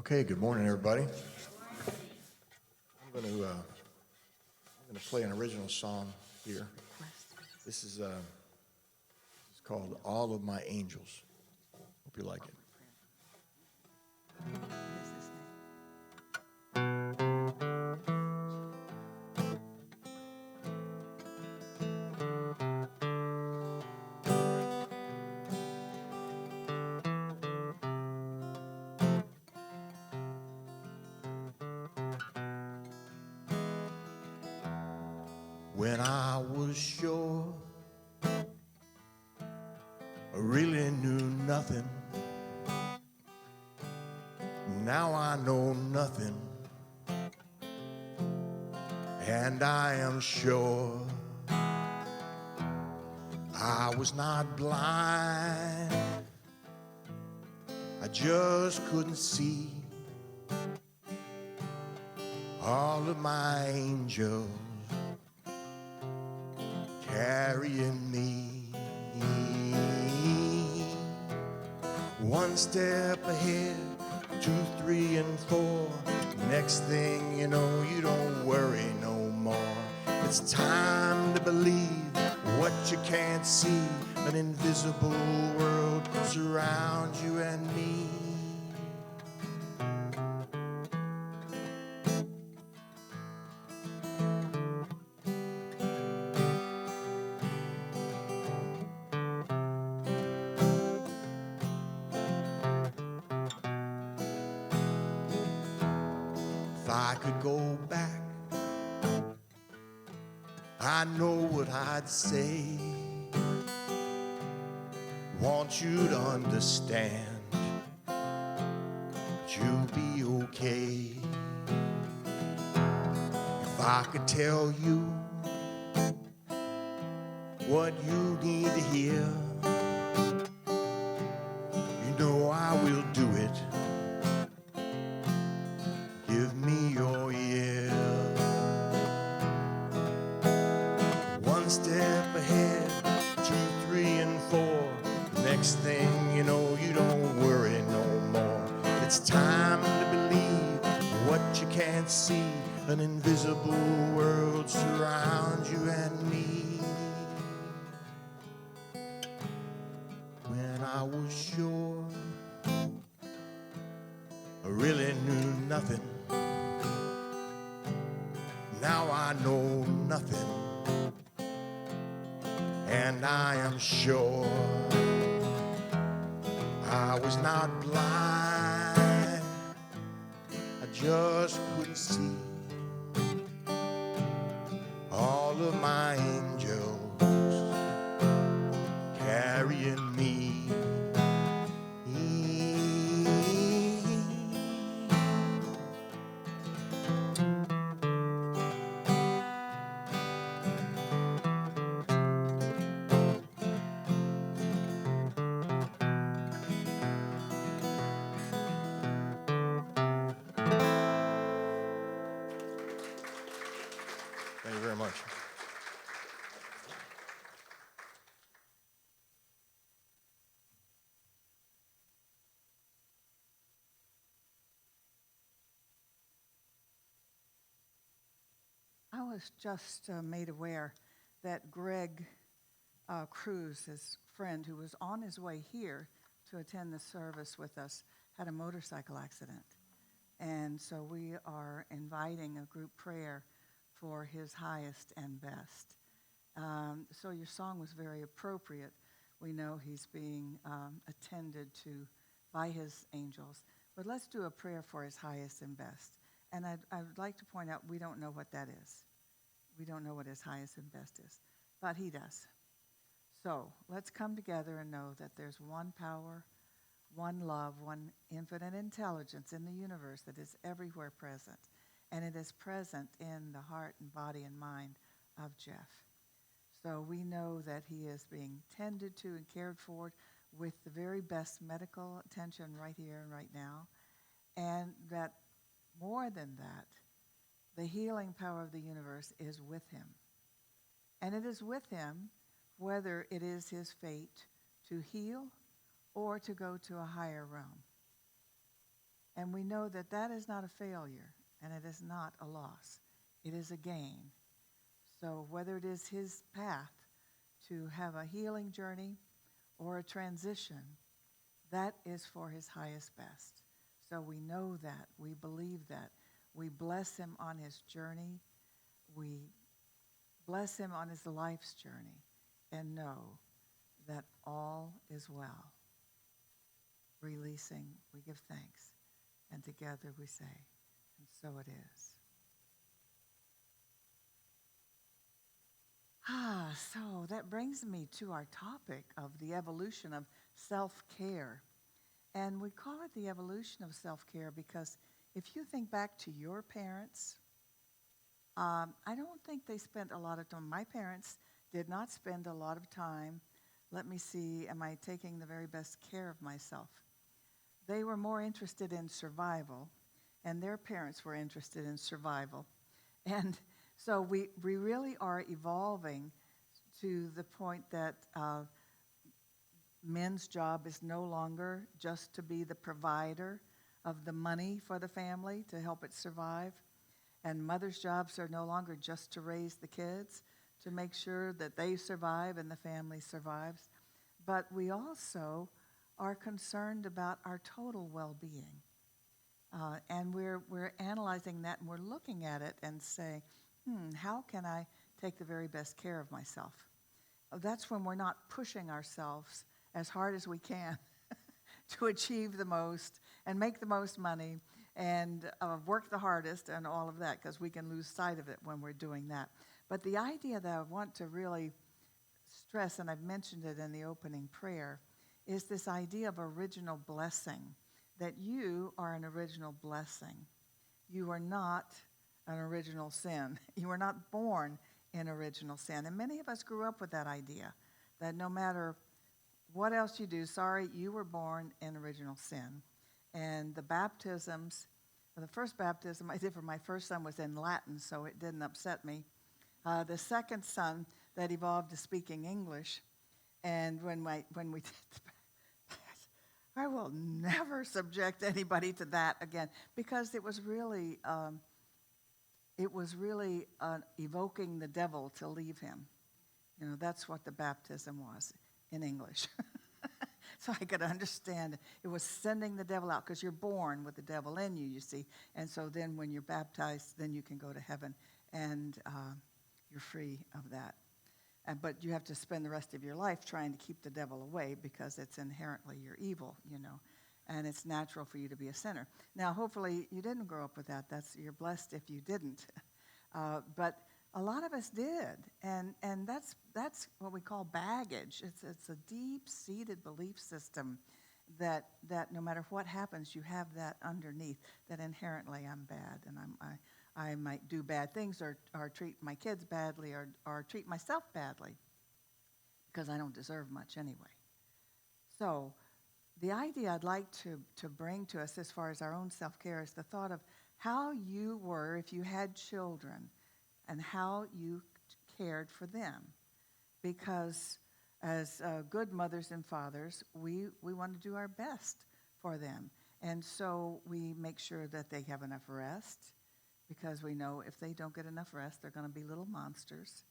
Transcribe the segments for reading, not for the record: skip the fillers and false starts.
Okay, good morning, everybody. I'm going to play an original song here. This is it's called "All of My Angels." Hope you like it. When I was sure I really knew nothing, now I know nothing, and I am sure I was not blind, I just couldn't see all of my angels carrying me. One step ahead, 2, 3, and 4. Next thing you know, you don't worry no more. It's time to believe what you can't see. An invisible world surrounds you and me. If I could go back, I know what I'd say. Want you to understand that you'll be okay. If I could tell you what you need to hear, you know I will do it. Give me your ear. One step ahead, 2, 3, and 4. Next thing you know, you don't worry no more. It's time to believe what you can't see. An invisible world surrounds you and me. When I was sure I really knew nothing, now I know nothing, and I am sure I was not blind, I just couldn't see all of my angels carrying me. Thank you very much. I was just made aware that Greg Cruz, his friend, who was on his way here to attend the service with us, had a motorcycle accident. And so we are inviting a group prayer for his highest and best. So your song was very appropriate. We know he's being attended to by his angels. But let's do a prayer for his highest and best. And I would like to point out, we don't know what that is. We don't know what his highest and best is, but he does. So let's come together and know that there's one power, one love, one infinite intelligence in the universe that is everywhere present. And it is present in the heart and body and mind of Jeff. So we know that he is being tended to and cared for with the very best medical attention right here and right now. And that more than that, the healing power of the universe is with him. And it is with him whether it is his fate to heal or to go to a higher realm. And we know that that is not a failure and it is not a loss. It is a gain. So whether it is his path to have a healing journey or a transition, that is for his highest best. So we know that. We believe that. We bless him on his journey. We bless him on his life's journey and know that all is well. Releasing, we give thanks. And together we say, and so it is. So that brings me to our topic of the evolution of self-care. And we call it the evolution of self-care because if you think back to your parents, I don't think they spent a lot of time. My parents did not spend a lot of time. Let me see, am I taking the very best care of myself? They were more interested in survival, and their parents were interested in survival. And so we really are evolving to the point that men's job is no longer just to be the provider of the money for the family to help it survive. And mothers' jobs are no longer just to raise the kids, to make sure that they survive and the family survives. But we also are concerned about our total well-being. And we're analyzing that and we're looking at it and saying, how can I take the very best care of myself? That's when we're not pushing ourselves as hard as we can to achieve the most and make the most money and work the hardest and all of that, because we can lose sight of it when we're doing that. But the idea that I want to really stress, and I've mentioned it in the opening prayer, is this idea of original blessing, that you are an original blessing. You are not an original sin. You were not born in original sin. And many of us grew up with that idea, that no matter what else you do, sorry, you were born in original sin. And the baptisms, the first baptism I did for my first son was in Latin, so it didn't upset me. The second son, that evolved to speaking English. And when we did I will never subject anybody to that again, because it was really evoking the devil to leave him. You know, that's what the baptism was in English. So I could understand it. It was sending the devil out, because you're born with the devil in you, you see. And so then when you're baptized, then you can go to heaven, and you're free of that. But you have to spend the rest of your life trying to keep the devil away, because it's inherently you're evil, you know, and it's natural for you to be a sinner. Now, hopefully you didn't grow up with that. You're blessed if you didn't. But a lot of us did, and that's what we call baggage. It's a deep-seated belief system that no matter what happens, you have that underneath, that inherently I'm bad, and I might do bad things or treat my kids badly or treat myself badly, because I don't deserve much anyway. So the idea I'd like to bring to us as far as our own self-care is the thought of how you were if you had children and how you cared for them. Because as good mothers and fathers, we want to do our best for them. And so we make sure that they have enough rest, because we know if they don't get enough rest, they're going to be little monsters.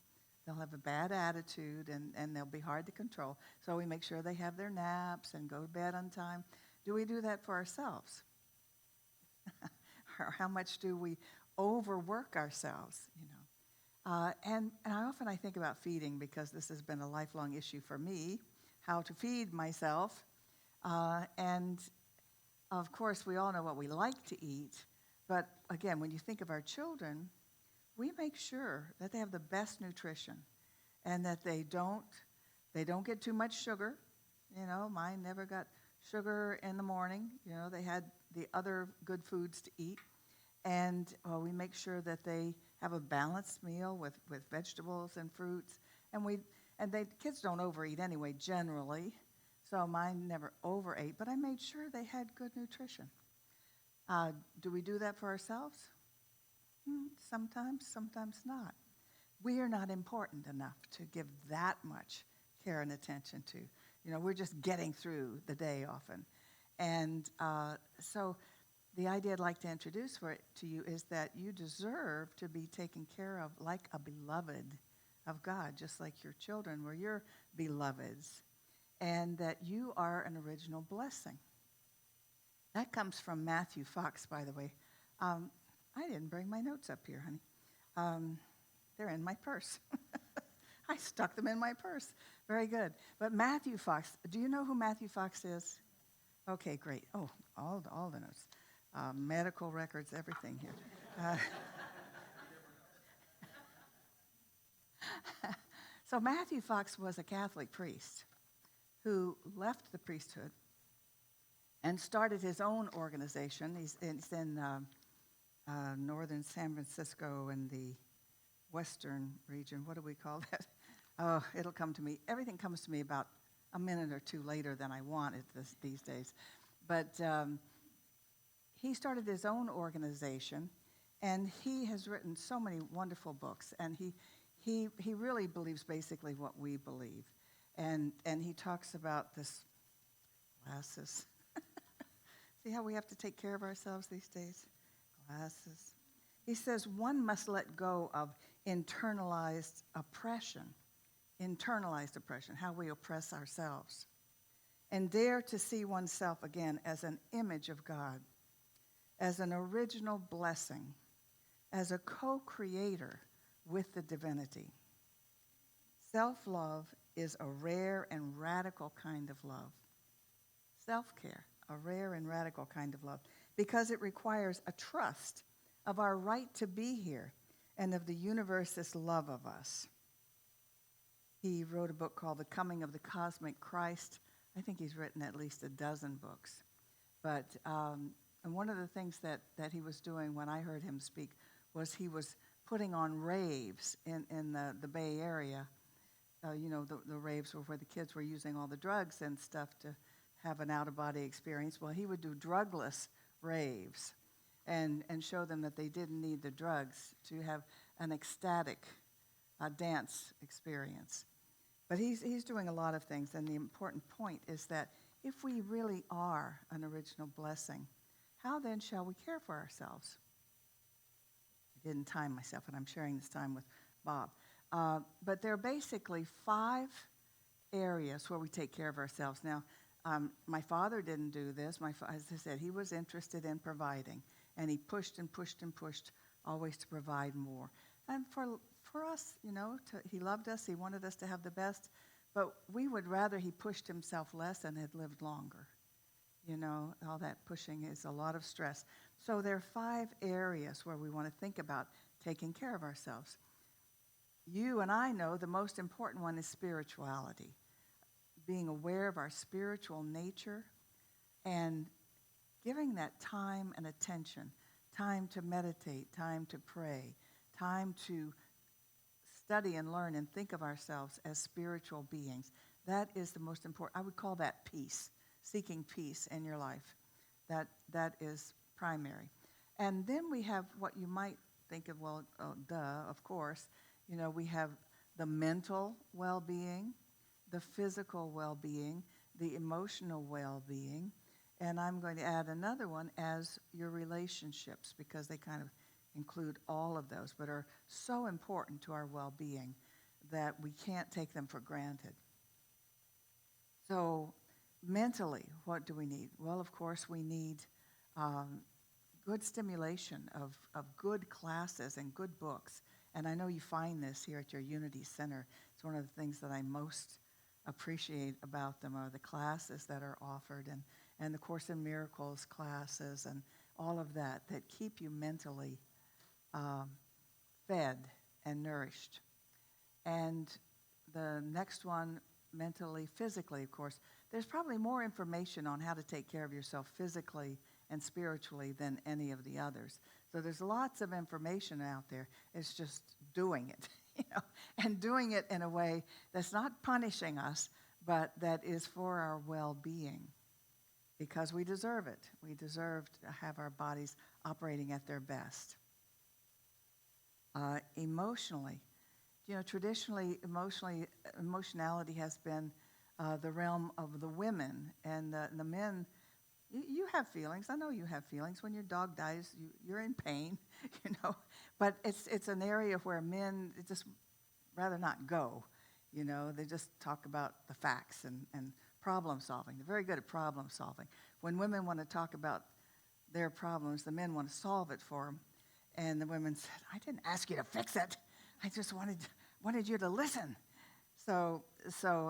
They'll have a bad attitude, and they'll be hard to control. So we make sure they have their naps and go to bed on time. Do we do that for ourselves? Or how much do we overwork ourselves, you know? And I think about feeding, because this has been a lifelong issue for me, how to feed myself. And, of course, we all know what we like to eat. But, again, when you think of our children, we make sure that they have the best nutrition and that they don't get too much sugar. You know, mine never got sugar in the morning. You know, they had the other good foods to eat. And we make sure that they have a balanced meal with vegetables and fruits. And kids don't overeat anyway, generally. So mine never overate, but I made sure they had good nutrition. Do we do that for ourselves? Sometimes, sometimes not. We are not important enough to give that much care and attention to. You know, we're just getting through the day often. And so the idea I'd like to introduce to you is that you deserve to be taken care of like a beloved of God, just like your children were your beloveds, and that you are an original blessing. That comes from Matthew Fox, by the way. I didn't bring my notes up here, honey. They're in my purse. I stuck them in my purse. Very good. But Matthew Fox, do you know who Matthew Fox is? Okay, great. Oh, all the notes. Medical records, everything here. So Matthew Fox was a Catholic priest who left the priesthood and started his own organization. He's in northern San Francisco in the western region. What do we call that? Oh, it'll come to me. Everything comes to me about a minute or two later than I want it these days. But he started his own organization, and he has written so many wonderful books. And he really believes basically what we believe. And he talks about this glasses. See how we have to take care of ourselves these days? Glasses. He says one must let go of internalized oppression, how we oppress ourselves, and dare to see oneself again as an image of God, as an original blessing, as a co-creator with the divinity. Self-love is a rare and radical kind of love. Self-care, a rare and radical kind of love, because it requires a trust of our right to be here and of the universe's love of us. He wrote a book called The Coming of the Cosmic Christ. I think he's written at least a dozen books. But and one of the things that he was doing when I heard him speak was he was putting on raves in the Bay Area. The raves were where the kids were using all the drugs and stuff to have an out-of-body experience. Well, he would do drugless raves and show them that they didn't need the drugs to have an ecstatic dance experience. But he's doing a lot of things, and the important point is that if we really are an original blessing, how then shall we care for ourselves? I didn't time myself, and I'm sharing this time with Bob. But there are basically 5 areas where we take care of ourselves. Now, my father didn't do this. As I said, he was interested in providing, and he pushed and pushed and pushed always to provide more. And for us, he loved us. He wanted us to have the best, but we would rather he pushed himself less and had lived longer. All that pushing is a lot of stress. So there are 5 areas where we want to think about taking care of ourselves. You and I know the most important one is spirituality, being aware of our spiritual nature and giving that time and attention, time to meditate, time to pray, time to study and learn and think of ourselves as spiritual beings. That is the most important. I would call that peace, seeking peace in your life. That is primary. And then we have what you might think of, of course. We have the mental well-being, the physical well-being, the emotional well-being, and I'm going to add another one as your relationships, because they kind of include all of those, but are so important to our well-being that we can't take them for granted. So mentally, what do we need? Well, of course, we need good stimulation of good classes and good books. And I know you find this here at your Unity Center. It's one of the things that I most appreciate about them are the classes that are offered and the Course in Miracles classes and all of that keep you mentally fed and nourished. And the next one, mentally, physically, of course. There's probably more information on how to take care of yourself physically and spiritually than any of the others. So there's lots of information out there. It's just doing it, and doing it in a way that's not punishing us, but that is for our well-being, because we deserve it. We deserve to have our bodies operating at their best. Emotionally, traditionally, emotionality has been the realm of the women, and the men, You have feelings. I know you have feelings. When your dog dies, you're in pain, But it's an area where men just rather not go. They just talk about the facts and problem solving. They're very good at problem solving. When women want to talk about their problems, the men want to solve it for them. And the women said, I didn't ask you to fix it. I just wanted you to listen. So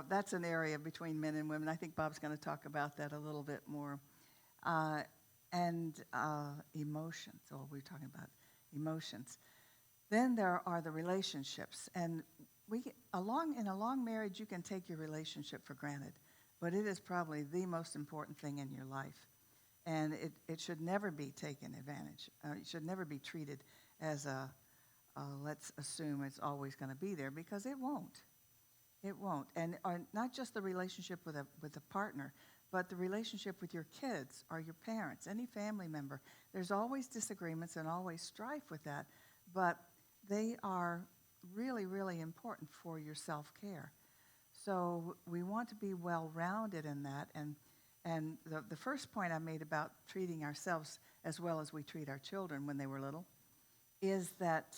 that's an area between men and women. I think Bob's going to talk about that a little bit more. And emotions. So we're talking about emotions. Then there are the relationships. And in a long marriage, you can take your relationship for granted. But it is probably the most important thing in your life. And it should never be taken advantage. It should never be treated as let's assume it's always going to be there, because it won't. It won't. And not just the relationship with a partner, but the relationship with your kids or your parents, any family member. There's always disagreements and always strife with that, but they are really, really important for your self-care. So we want to be well-rounded in that. And the first point I made about treating ourselves as well as we treat our children when they were little is that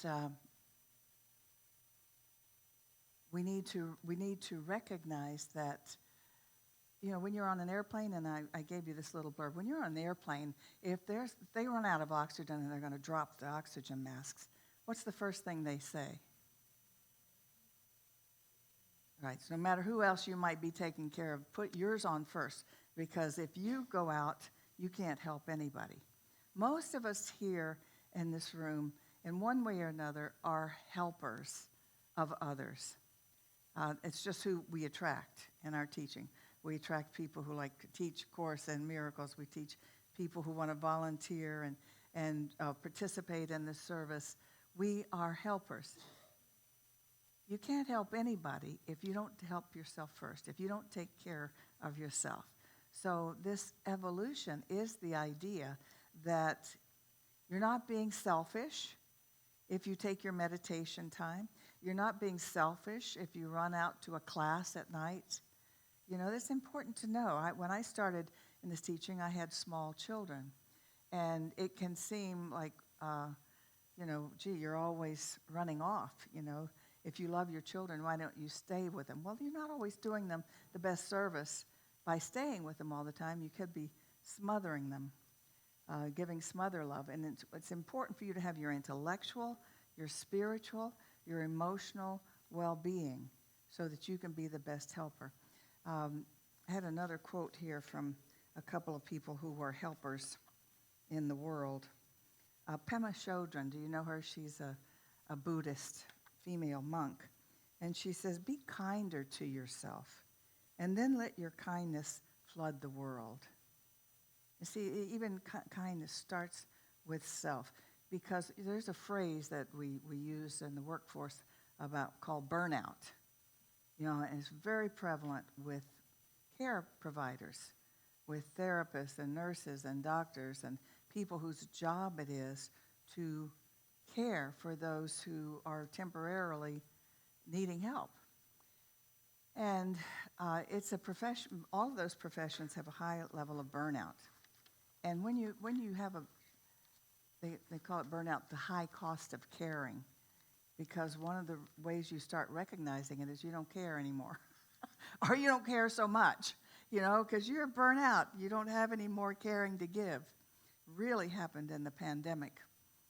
we need to recognize that, when you're on an airplane, and I gave you this little blurb, when you're on an airplane, if they run out of oxygen and they're going to drop the oxygen masks, what's the first thing they say? Right, so no matter who else you might be taking care of, put yours on first, because if you go out, you can't help anybody. Most of us here in this room, in one way or another, are helpers of others. It's just who we attract in our teaching. We attract people who like to teach Course in Miracles. We teach people who want to volunteer and participate in the service. We are helpers. You can't help anybody if you don't help yourself first, if you don't take care of yourself. So this evolution is the idea that you're not being selfish if you take your meditation time. You're not being selfish if you run out to a class at night. That's important to know. When I started in this teaching, I had small children. And it can seem like, gee, you're always running off, If you love your children, why don't you stay with them? Well, you're not always doing them the best service by staying with them all the time. You could be smothering them, giving smother love. And it's important for you to have your intellectual, your spiritual, your emotional well-being so that you can be the best helper. I had another quote here from a couple of people who were helpers in the world. Pema Chodron, do you know her? She's a Buddhist female monk. And she says, be kinder to yourself, and then let your kindness flood the world. You see, even kindness starts with self, because there's a phrase that we use in the workforce called burnout. And it's very prevalent with care providers, with therapists and nurses and doctors and people whose job it is to care for those who are temporarily needing help. And it's a profession. All of those professions have a high level of burnout. And when you have they call it burnout, the high cost of caring, because one of the ways you start recognizing it is you don't care anymore, or you don't care so much, because you're burnt out. You don't have any more caring to give. Really happened in the pandemic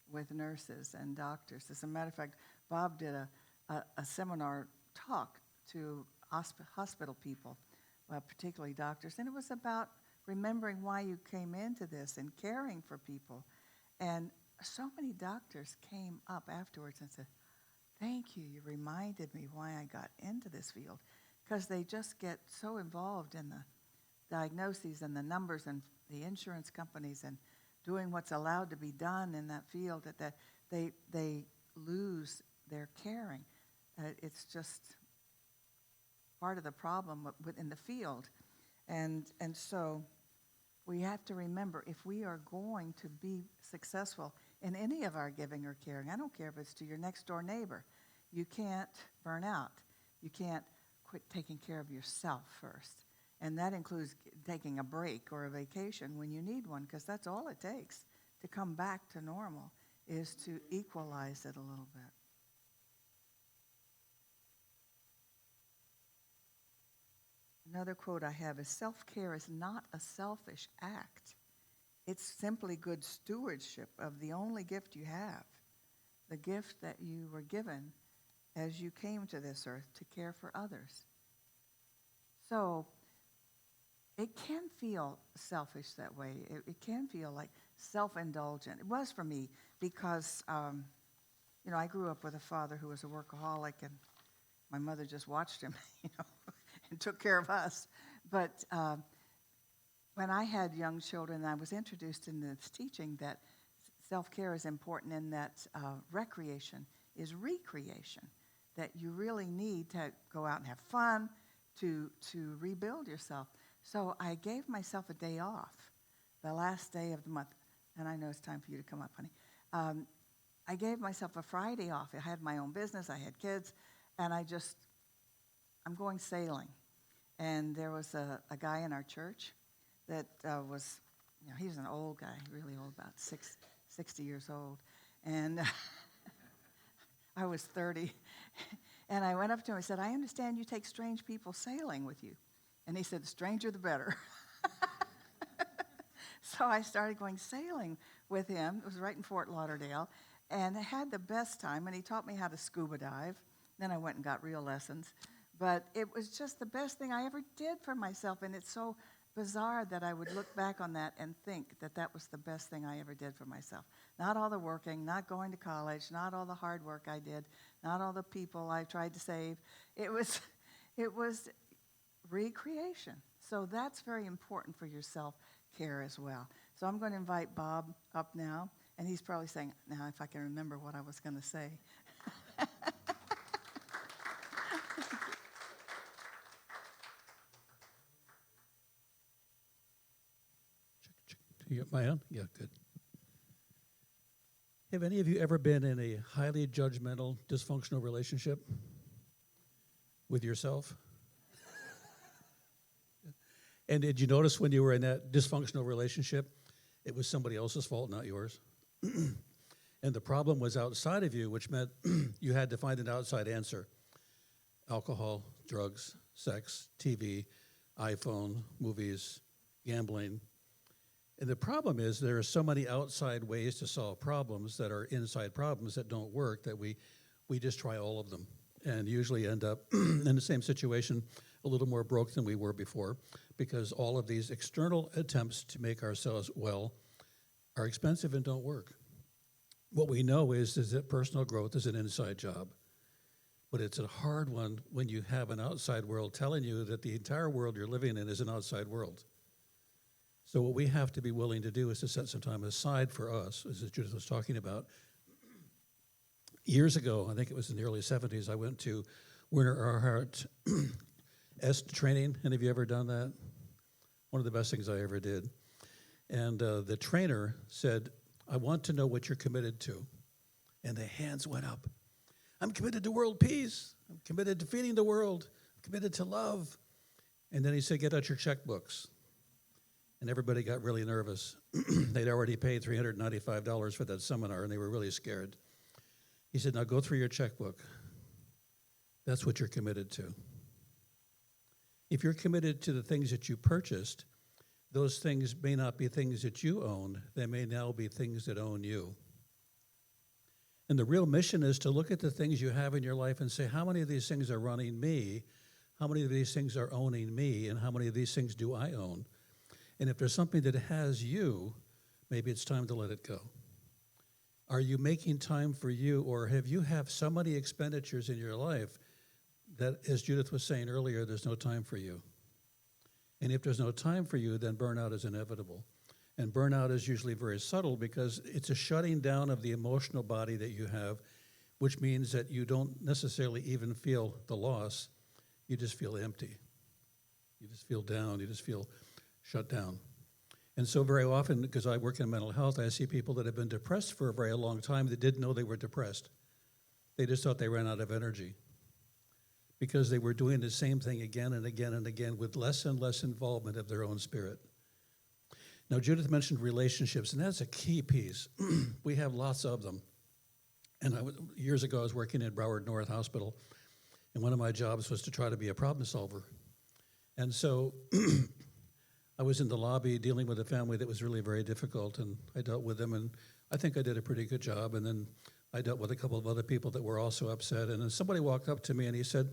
with nurses and doctors. As a matter of fact, Bob did a seminar talk to hospital people, particularly doctors, and it was about remembering why you came into this and caring for people. And so many doctors came up afterwards and said, thank you, you reminded me why I got into this field, because they just get so involved in the diagnoses and the numbers and the insurance companies and doing what's allowed to be done in that field that they lose their caring. It's just part of the problem within the field. And so we have to remember, if we are going to be successful in any of our giving or caring, I don't care if it's to your next door neighbor, you can't burn out. You can't quit taking care of yourself first. And that includes taking a break or a vacation when you need one, because that's all it takes to come back to normal, is to equalize it a little bit. Another quote I have is, self-care is not a selfish act. It's simply good stewardship of the only gift you have, the gift that you were given as you came to this earth to care for others. So it can feel selfish that way. It can feel like self-indulgent. It was for me because, I grew up with a father who was a workaholic, and my mother just watched him, and took care of us. But when I had young children, I was introduced in this teaching that self-care is important, and that recreation is recreation, that you really need to go out and have fun to rebuild yourself. So I gave myself a day off, the last day of the month, and I know it's time for you to come up, honey. I gave myself a Friday off. I had my own business, I had kids, and I'm going sailing. And there was a guy in our church that was, he was an old guy, really old, about 60 years old. And I was 30. And I went up to him and said, I understand you take strange people sailing with you. And he said, the stranger the better. So I started going sailing with him. It was right in Fort Lauderdale. And I had the best time. And he taught me how to scuba dive. Then I went and got real lessons. But it was just the best thing I ever did for myself. And it's so bizarre that I would look back on that and think that that was the best thing I ever did for myself. Not all the working, not going to college, not all the hard work I did, not all the people I tried to save. It was recreation. So that's very important for your self-care as well. So I'm going to invite Bob up now. And he's probably saying, now if I can remember what I was going to say. You got my on? Yeah, good. Have any of you ever been in a highly judgmental, dysfunctional relationship with yourself? And did you notice when you were in that dysfunctional relationship, it was somebody else's fault, not yours? And the problem was outside of you, which meant you had to find an outside answer. Alcohol, drugs, sex, TV, iPhone, movies, gambling. And the problem is there are so many outside ways to solve problems that are inside problems that don't work that we just try all of them and usually end up in the same situation, a little more broke than we were before, because all of these external attempts to make ourselves well are expensive and don't work. What we know is that personal growth is an inside job, but it's a hard one when you have an outside world telling you that the entire world you're living in is an outside world. So what we have to be willing to do is to set some time aside for us, as Judith was talking about. Years ago, I think it was in the early 70s, I went to Werner Erhard EST training. Any of you ever done that? One of the best things I ever did. And the trainer said, I want to know what you're committed to. And the hands went up. I'm committed to world peace. I'm committed to feeding the world. I'm committed to love. And then he said, get out your checkbooks. And everybody got really nervous. They'd already paid $395 for that seminar, and they were really scared. He said, now go through your checkbook. That's what you're committed to. If you're committed to the things that you purchased, those things may not be things that you own. They may now be things that own you. And the real mission is to look at the things you have in your life and say, how many of these things are running me? How many of these things are owning me? And how many of these things do I own? And if there's something that has you, maybe it's time to let it go. Are you making time for you, or have you so many expenditures in your life that, as Judith was saying earlier, there's no time for you? And if there's no time for you, then burnout is inevitable. And burnout is usually very subtle because it's a shutting down of the emotional body that you have, which means that you don't necessarily even feel the loss. You just feel empty. You just feel down. You just feel shut down. And so very often, because I work in mental health, I see people that have been depressed for a very long time that didn't know they were depressed. They just thought they ran out of energy. because they were doing the same thing again and again and again with less and less involvement of their own spirit. Now, Judith mentioned relationships, and that's a key piece. We have lots of them. And years ago, I was working at Broward North Hospital, and one of my jobs was to try to be a problem solver. And so I was in the lobby dealing with a family that was really very difficult, and I dealt with them, and I think I did a pretty good job. And then I dealt with a couple of other people that were also upset, and then somebody walked up to me and he said,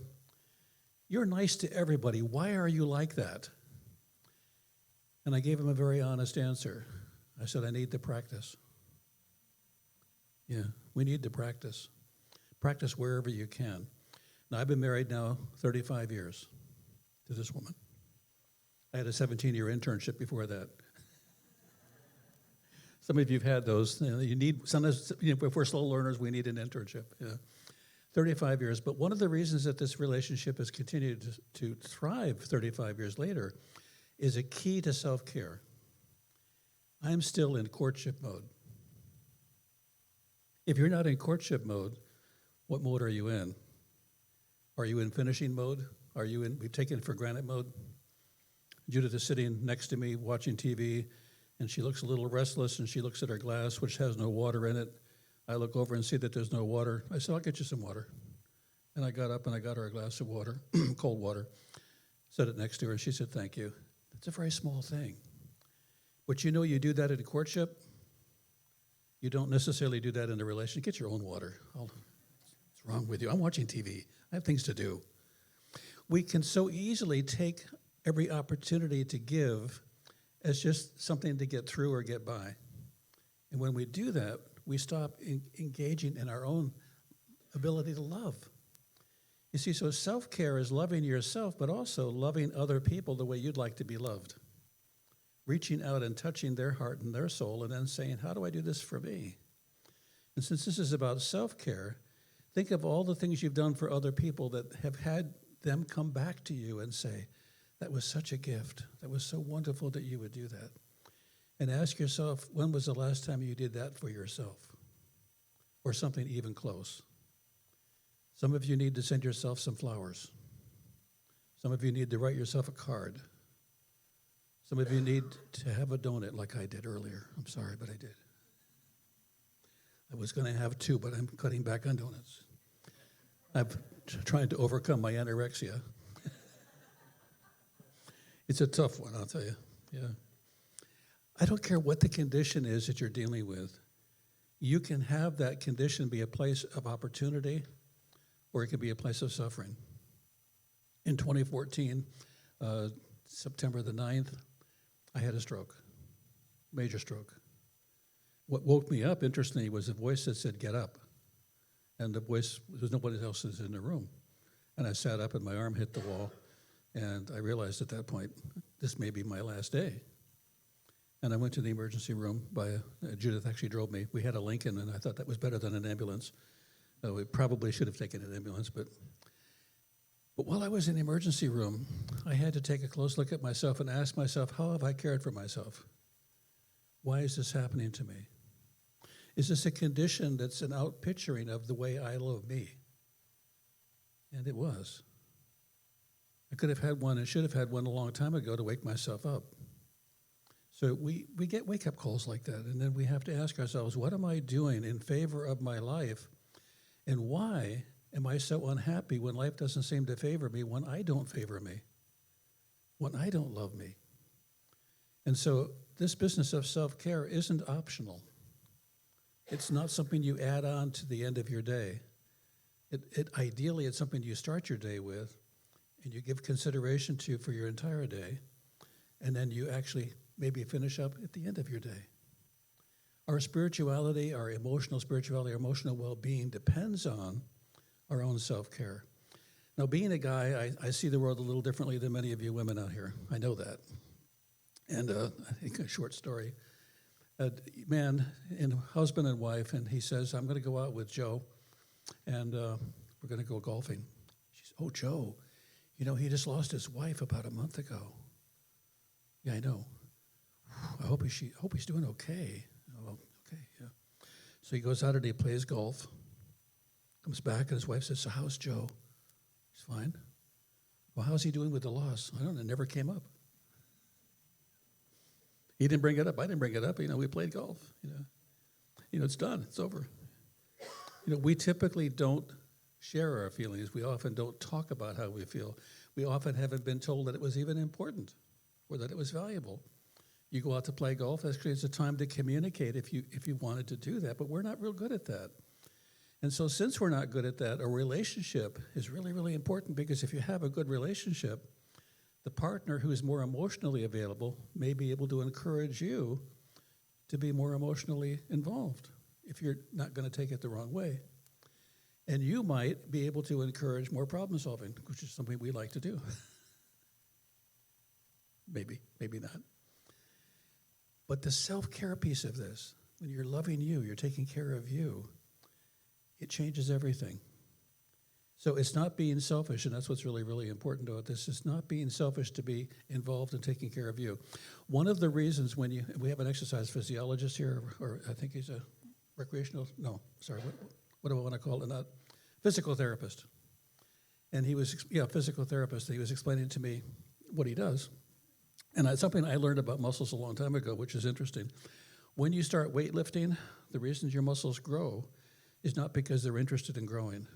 "You're nice to everybody. Why are you like that?" And I gave him a very honest answer. I said, "I need to practice." Yeah, we need to practice. Practice wherever you can. Now, I've been married now 35 years to this woman. I had a 17-year internship before that. Some of you have had those. You need, sometimes, if we're slow learners, we need an internship. Yeah. 35 years. But one of the reasons that this relationship has continued to thrive 35 years later is a key to self-care. I'm still in courtship mode. If you're not in courtship mode, what mode are you in? Are you in finishing mode? Are you in we've taken it for granted mode? Judith is sitting next to me watching TV, and she looks a little restless, and she looks at her glass, which has no water in it. I look over and see that there's no water. I said, "I'll get you some water." And I got up and I got her a glass of water, cold water, set it next to her, and she said, "Thank you." It's a very small thing. But you do that at a courtship. You don't necessarily do that in a relationship. Get your own water. What's wrong with you? I'm watching TV. I have things to do. We can so easily take every opportunity to give as just something to get through or get by. And when we do that, we stop engaging in our own ability to love. You see, so self-care is loving yourself, but also loving other people the way you'd like to be loved. Reaching out and touching their heart and their soul and then saying, "How do I do this for me?" And since this is about self-care, think of all the things you've done for other people that have had them come back to you and say, "That was such a gift. That was so wonderful that you would do that." And ask yourself, when was the last time you did that for yourself? Or something even close. Some of you need to send yourself some flowers. Some of you need to write yourself a card. Some of you need to have a donut like I did earlier. I'm sorry, but I did. I was going to have 2, but I'm cutting back on donuts. I'm trying to overcome my anorexia. It's a tough one, I'll tell you. Yeah. I don't care what the condition is that you're dealing with. You can have that condition be a place of opportunity, or it can be a place of suffering. In 2014, September the 9th, I had a stroke, major stroke. What woke me up, interestingly, was a voice that said, "Get up." And the voice, there was nobody else in the room. And I sat up and my arm hit the wall. And I realized at that point, this may be my last day. And I went to the emergency room Judith actually drove me. We had a Luckin, and I thought that was better than an ambulance. We probably should have taken an ambulance, but while I was in the emergency room, I had to take a close look at myself and ask myself, how have I cared for myself? Why is this happening to me? Is this a condition that's an outpicturing of the way I love me? And it was. I could have had one and should have had one a long time ago to wake myself up. So we get wake-up calls like that, and then we have to ask ourselves, what am I doing in favor of my life, and why am I so unhappy when life doesn't seem to favor me, when I don't favor me, when I don't love me? And so this business of self-care isn't optional. It's not something you add on to the end of your day. Ideally, it's something you start your day with, and you give consideration to for your entire day, and then you actually maybe finish up at the end of your day. Our spirituality, our emotional spirituality, our emotional well-being depends on our own self-care. Now, being a guy, I see the world a little differently than many of you women out here. I know that. And I think a short story. A man, husband and wife, and he says, I'm going to go out with Joe, and we're going to go golfing. She says, oh, Joe, he just lost his wife about a month ago. Yeah, I know. I hope he's doing okay. Oh, okay, yeah. So he goes out and he plays golf, comes back, and his wife says, so how's Joe? He's fine. Well, how's he doing with the loss? I don't know, it never came up. He didn't bring it up. I didn't bring it up. We played golf. It's done. It's over. We typically don't share our feelings. We often don't talk about how we feel. We often haven't been told that it was even important or that it was valuable. You go out to play golf, actually it's a time to communicate if you wanted to do that, but we're not real good at that. And so since we're not good at that, a relationship is really, really important, because if you have a good relationship, the partner who is more emotionally available may be able to encourage you to be more emotionally involved if you're not going to take it the wrong way. And you might be able to encourage more problem solving, which is something we like to do. Maybe not. But the self-care piece of this, when you're loving you, you're taking care of you, it changes everything. So it's not being selfish, and that's what's really, really important about this. It's not being selfish to be involved in taking care of you. One of the reasons we have an exercise physiologist here, or I think he's a what do I want to call it? Not physical therapist. And he was, physical therapist. He was explaining to me what he does. And it's something I learned about muscles a long time ago, which is interesting. When you start weightlifting, the reasons your muscles grow is not because they're interested in growing.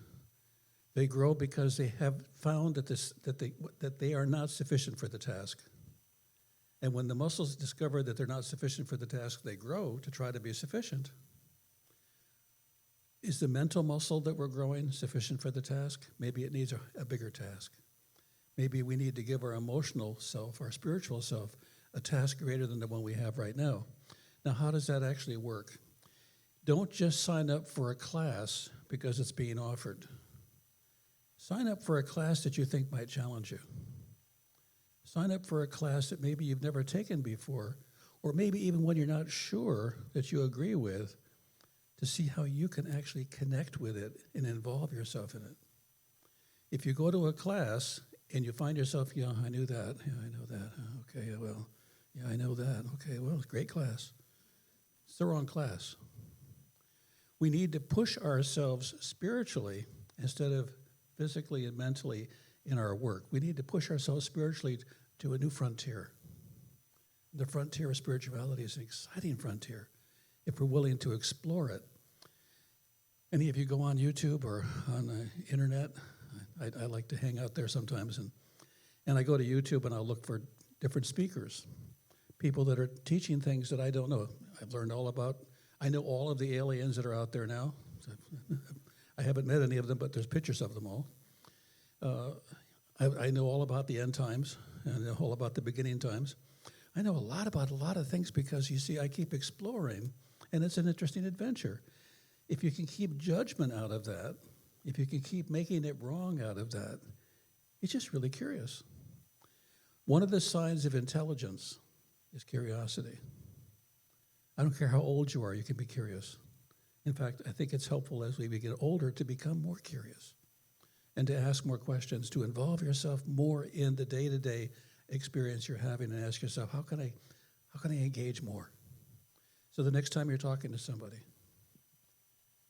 They grow because they have found that they are not sufficient for the task. And when the muscles discover that they're not sufficient for the task, they grow to try to be sufficient. Is the mental muscle that we're growing sufficient for the task? Maybe it needs a bigger task. Maybe we need to give our emotional self, our spiritual self, a task greater than the one we have right now. Now, how does that actually work? Don't just sign up for a class because it's being offered. Sign up for a class that you think might challenge you. Sign up for a class that maybe you've never taken before, or maybe even one you're not sure that you agree with, to see how you can actually connect with it and involve yourself in it. If you go to a class and you find yourself, I knew that, I know that, okay, well, I know that, okay, well, it's a great class. It's the wrong class. We need to push ourselves spiritually instead of physically and mentally in our work. We need to push ourselves spiritually to a new frontier. The frontier of spirituality is an exciting frontier if we're willing to explore it. Any of you go on YouTube or on the internet? I like to hang out there sometimes, and I go to YouTube and I'll look for different speakers, people that are teaching things that I don't know. I know all of the aliens that are out there now. I haven't met any of them, but there's pictures of them all. I know all about the end times, and I know all about the beginning times. I know a lot about a lot of things because, you see, I keep exploring, and it's an interesting adventure. If you can keep judgment out of that, if you can keep making it wrong out of that, it's just really curious. One of the signs of intelligence is curiosity. I don't care how old you are, you can be curious. In fact, I think it's helpful as we get older to become more curious and to ask more questions, to involve yourself more in the day-to-day experience you're having, and ask yourself, how can I engage more? So the next time you're talking to somebody,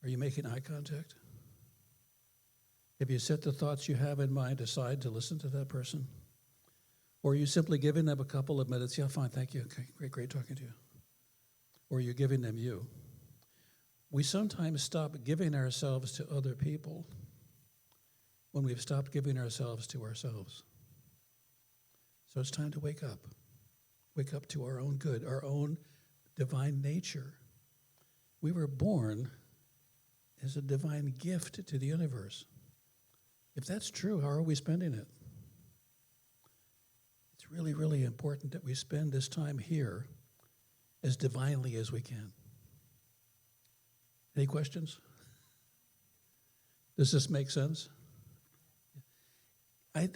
are you making eye contact? Have you set the thoughts you have in mind aside to listen to that person? Or are you simply giving them a couple of minutes? Yeah, fine, thank you. Okay, great talking to you. Or are you giving them you? We sometimes stop giving ourselves to other people when we've stopped giving ourselves to ourselves. So it's time to wake up. Wake up to our own good, our own divine nature. We were born as a divine gift to the universe. If that's true, how are we spending it? It's really, really important that we spend this time here as divinely as we can. Any questions? Does this make sense?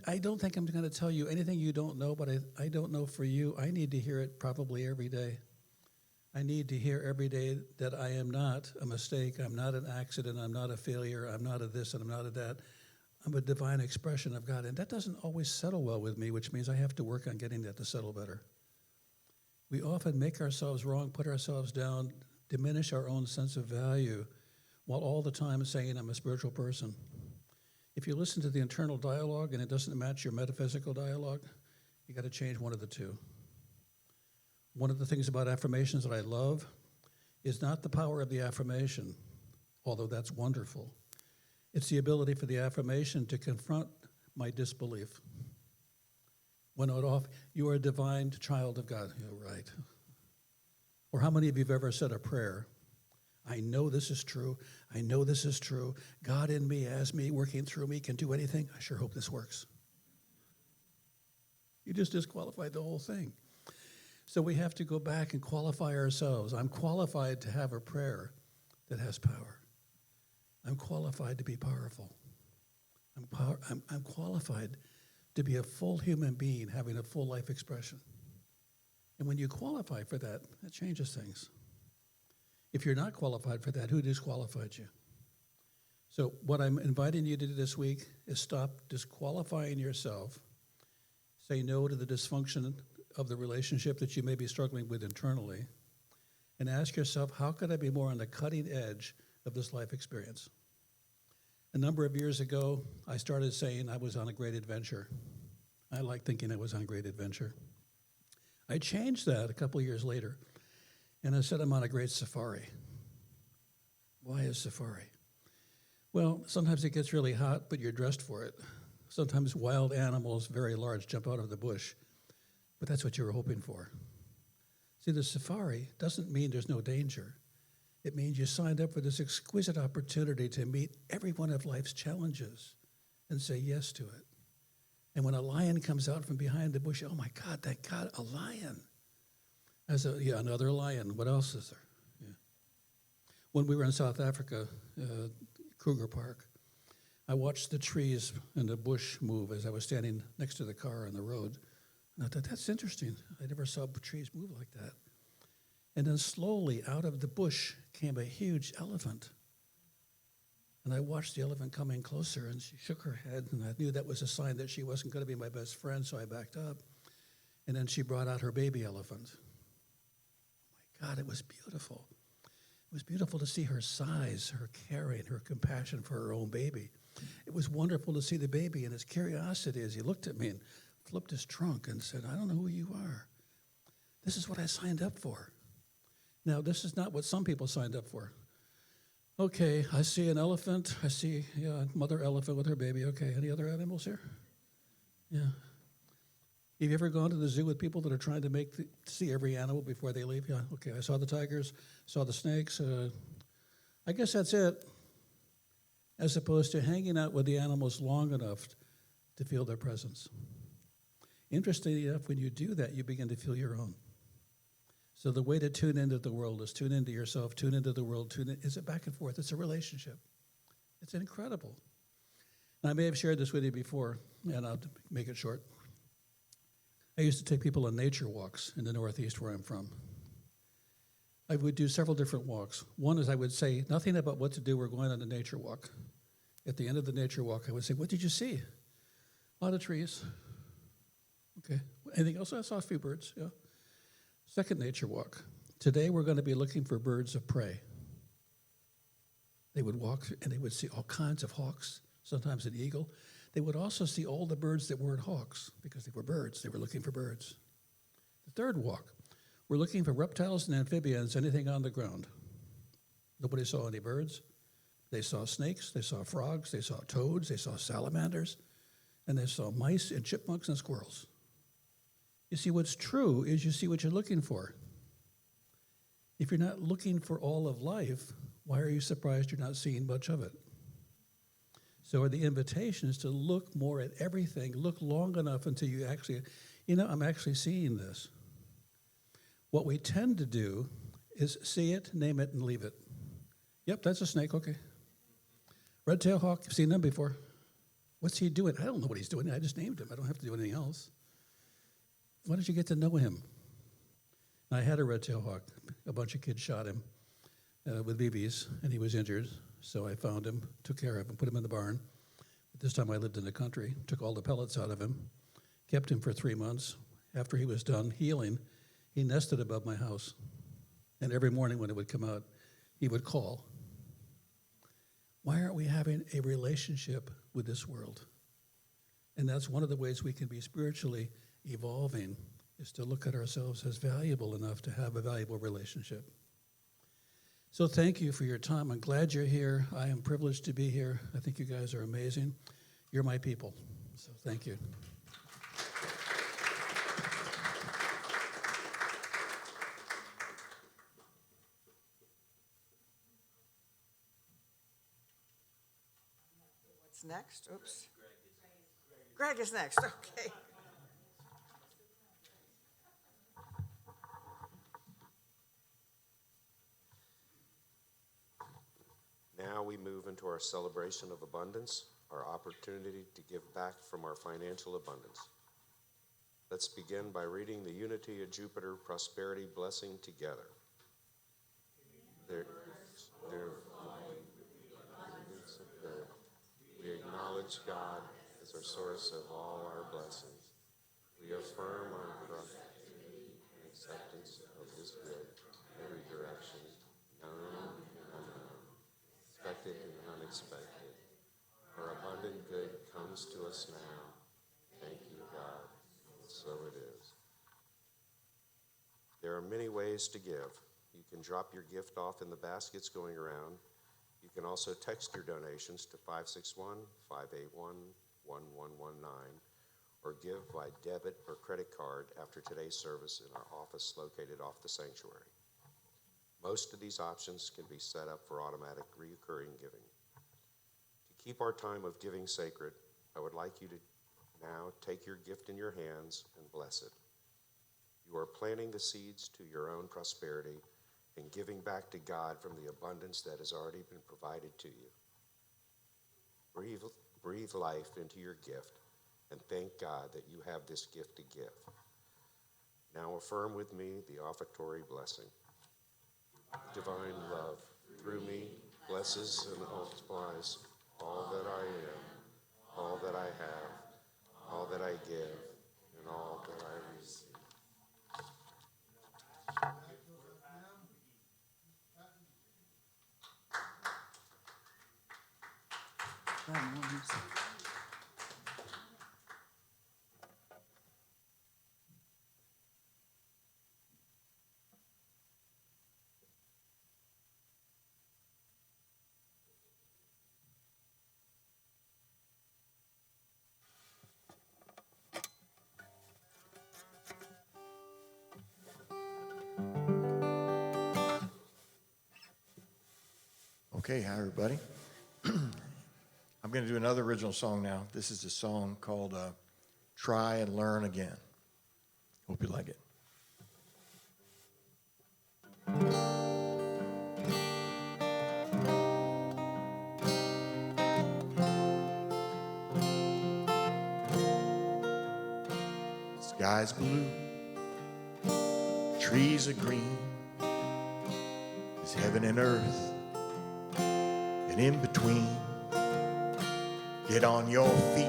I don't think I'm going to tell you anything you don't know, but I don't know for you. I need to hear it probably every day. I need to hear every day that I am not a mistake, I'm not an accident, I'm not a failure, I'm not a this and I'm not a that. I'm a divine expression of God. And that doesn't always settle well with me, which means I have to work on getting that to settle better. We often make ourselves wrong, put ourselves down, diminish our own sense of value, while all the time saying I'm a spiritual person. If you listen to the internal dialogue and it doesn't match your metaphysical dialogue, you got to change one of the two. One of the things about affirmations that I love is not the power of the affirmation, although that's wonderful. It's the ability for the affirmation to confront my disbelief. When it off, you are a divine child of God. You're right. Or how many of you have ever said a prayer? I know this is true. I know this is true. God in me, as me, working through me, can do anything. I sure hope this works. You just disqualified the whole thing. So we have to go back and qualify ourselves. I'm qualified to have a prayer that has power. I'm qualified to be powerful. I'm qualified to be a full human being having a full life expression. And when you qualify for that, that changes things. If you're not qualified for that, who disqualified you? So what I'm inviting you to do this week is stop disqualifying yourself. Say no to the dysfunction of the relationship that you may be struggling with internally. And ask yourself, how could I be more on the cutting edge of this life experience? A number of years ago, I started saying I was on a great adventure. I like thinking I was on a great adventure. I changed that a couple of years later, and I said I'm on a great safari. Why a safari? Well, sometimes it gets really hot, but you're dressed for it. Sometimes wild animals, very large, jump out of the bush, but that's what you were hoping for. See, the safari doesn't mean there's no danger. It means you signed up for this exquisite opportunity to meet every one of life's challenges and say yes to it. And when a lion comes out from behind the bush, oh my God, thank God, a lion. Another lion. What else is there? Yeah. When we were in South Africa, Kruger Park, I watched the trees and the bush move as I was standing next to the car on the road. And I thought, that's interesting. I never saw trees move like that. And then slowly out of the bush came a huge elephant. And I watched the elephant coming closer, and she shook her head, and I knew that was a sign that she wasn't going to be my best friend, so I backed up. And then she brought out her baby elephant. Oh my God, it was beautiful. It was beautiful to see her size, her caring, her compassion for her own baby. It was wonderful to see the baby and his curiosity as he looked at me and flipped his trunk and said, I don't know who you are. This is what I signed up for. Now, this is not what some people signed up for. Okay, I see an elephant. I see mother elephant with her baby. Okay, any other animals here? Yeah. Have you ever gone to the zoo with people that are trying to see every animal before they leave? Yeah, okay, I saw the tigers, saw the snakes. I guess that's it. As opposed to hanging out with the animals long enough to feel their presence. Interestingly enough, when you do that, you begin to feel your own. So the way to tune into the world is tune into yourself, tune into the world, is it back and forth? It's a relationship. It's incredible. Now, I may have shared this with you before, and I'll make it short. I used to take people on nature walks in the Northeast where I'm from. I would do several different walks. One is I would say nothing about what to do. We're going on a nature walk. At the end of the nature walk, I would say, what did you see? A lot of trees. Okay. Anything else? I saw a few birds, yeah. Second nature walk. Today we're going to be looking for birds of prey. They would walk and they would see all kinds of hawks, sometimes an eagle. They would also see all the birds that weren't hawks because they were birds. They were looking for birds. The third walk, we're looking for reptiles and amphibians, anything on the ground. Nobody saw any birds. They saw snakes, they saw frogs, they saw toads, they saw salamanders, and they saw mice and chipmunks and squirrels. You see, what's true is you see what you're looking for. If you're not looking for all of life, why are you surprised you're not seeing much of it? So the invitation is to look more at everything, look long enough until you actually, I'm actually seeing this. What we tend to do is see it, name it, and leave it. Yep, that's a snake, okay. Red-tailed hawk, you've seen them before. What's he doing? I don't know what he's doing. I just named him. I don't have to do anything else. Why did you get to know him? I had a red-tailed hawk. A bunch of kids shot him with BBs, and he was injured. So I found him, took care of him, put him in the barn. But this time I lived in the country, took all the pellets out of him, kept him for 3 months. After he was done healing, he nested above my house. And every morning when it would come out, he would call. Why aren't we having a relationship with this world. And that's one of the ways we can be spiritually evolving, is to look at ourselves as valuable enough to have a valuable relationship. So thank you for your time. I'm glad you're here. I am privileged to be here. I think you guys are amazing. You're my people. So thank you. What's next? Oops. Greg is next. Okay. Now we move into our celebration of abundance, our opportunity to give back from our financial abundance. Let's begin by reading the Unity of Jupiter Prosperity Blessing together. We acknowledge God as our source of all our blessings. We affirm our trust and acceptance of His good in every direction, known and unknown, expected and unexpected. Our abundant good comes to us now. Thank you, God. And so it is. There are many ways to give. You can drop your gift off in the baskets going around. You can also text your donations to 561-581-1119 or give by debit or credit card after today's service in our office located off the sanctuary. Most of these options can be set up for automatic recurring giving. To keep our time of giving sacred, I would like you to now take your gift in your hands and bless it. You are planting the seeds to your own prosperity and giving back to God from the abundance that has already been provided to you. Breathe life into your gift and thank God that you have this gift to give. Now affirm with me the offertory blessing. Divine love, through me, blesses and multiplies all that I am, all that I have, all that I give, and all that I receive. Okay, hi everybody. I'm going to do another original song now. This is a song called Try and Learn Again. Hope you like it. Sky's blue, trees are green, there's heaven and earth, and in between. Get on your feet,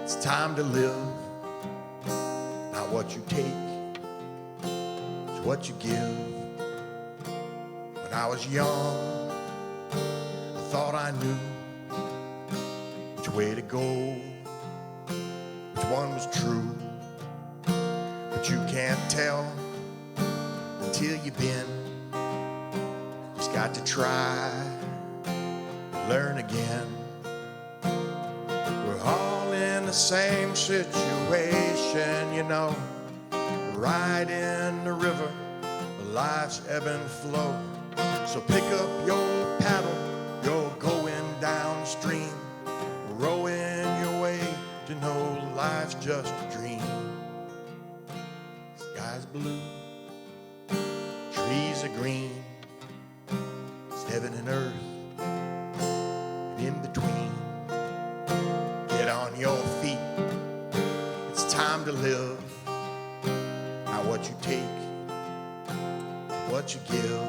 it's time to live. Not what you take, it's what you give. When I was young, I thought I knew which way to go, which one was true. But you can't tell until you've been. Just got to try, learn again. We're all in the same situation, you know, right in the river of life's ebb and flow. So pick up your paddle, you're going downstream, rowing your way to know life's just a dream. Sky's blue, trees are green, it's heaven and earth, and in between. Get on your feet, it's time to live. Not what you take, what you give.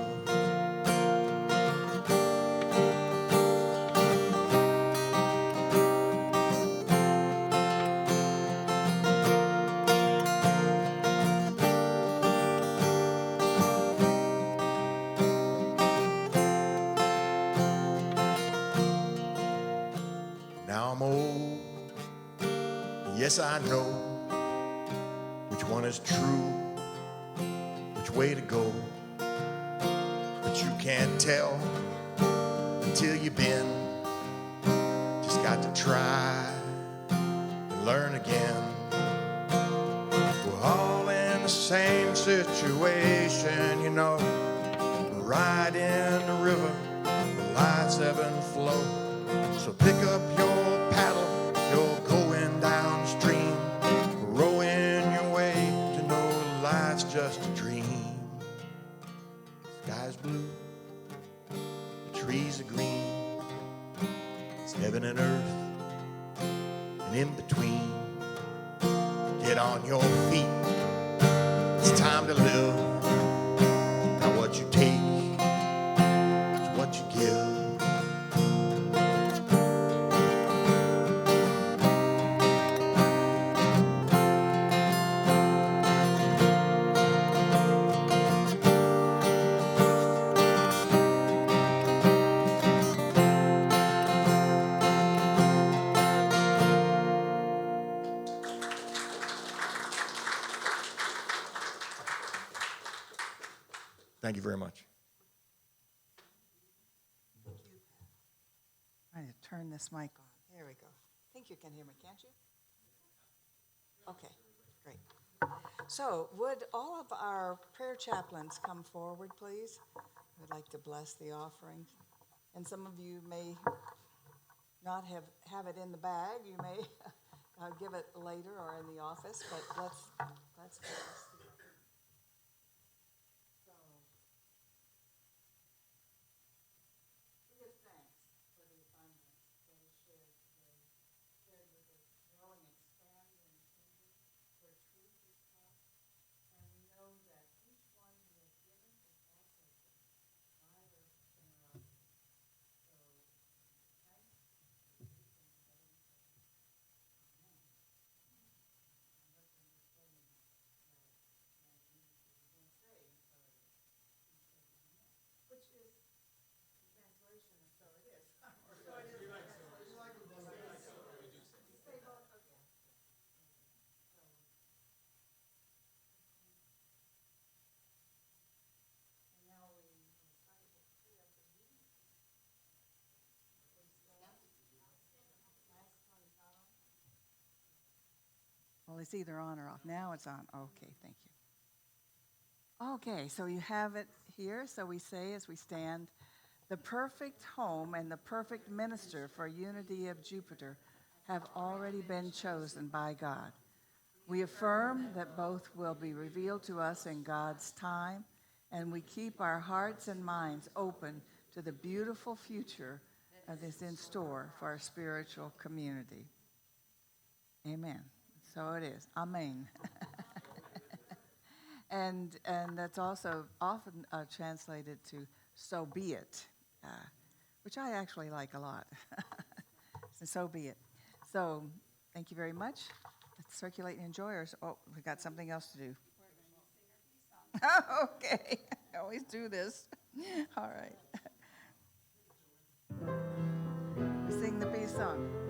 Yes, I know which one is true, which way to go, but you can't tell until you've been. Just got to try and learn again. We're all in the same situation, you know, right in the river, the lights ebb and flow. So pick up your paddle, you're going downstream, rowing your way to know life's just a dream. Sky's blue, the trees are green, it's heaven and earth, and in between. Get on your feet, it's time to live. Now what you take is what you give. Thank you very much. I need to turn this mic on. There we go. I think you can hear me, can't you? Okay, great. So would all of our prayer chaplains come forward, please? We'd like to bless the offerings. And some of you may not have it in the bag. You may give it later or in the office, but let's bless the offering. Well, it's either on or off. Now it's on. Okay, thank you. Okay, so you have it here. So we say as we stand, the perfect home and the perfect minister for Unity of Jupiter have already been chosen by God. We affirm that both will be revealed to us in God's time, and we keep our hearts and minds open to the beautiful future that is in store for our spiritual community. Amen. So it is. Amen. and that's also often translated to "so be it," which I actually like a lot. So be it. So thank you very much. Let's circulate and enjoy ours. Oh, we got something else to do. Okay. I always do this. All right. We sing the peace song.